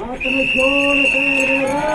Attenzione per il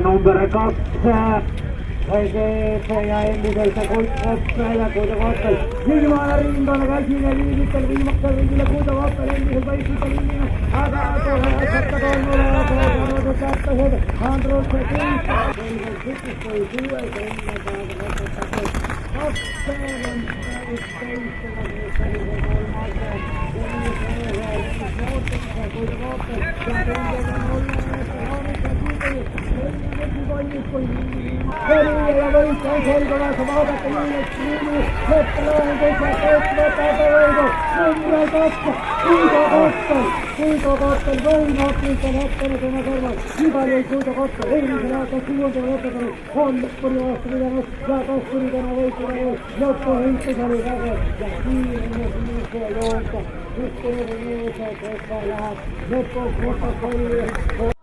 number 2 ja endiseltä Kuitkoppel ja Kuitkoppel Silmaala rintana käsine viimittel viimakkal viimillä Kuitkoppel endiseltä istutelina aga toisesta toimella toisesta kättäiselle Andros se kiittää sitten toi syöitä ennen Kapseelen päivittäistellä Kuitkoppel kolmaseen Kuitkoppel ja tenteiden Herriä voittaa selkävässä valtatta niille Leppäläinen tekee Leppäläinen numero 2 Kuitokottel Väinhoffilta lähtenetönä korvan Hyvälleen Kuitokottel Eilisen aika suuntava Leppäläinen on loppuri vastavidannut ja tossuritana voittaa loppu hintasali väke ja kiinni joonta sitten on muuta koska lähet loppu kohta kolmia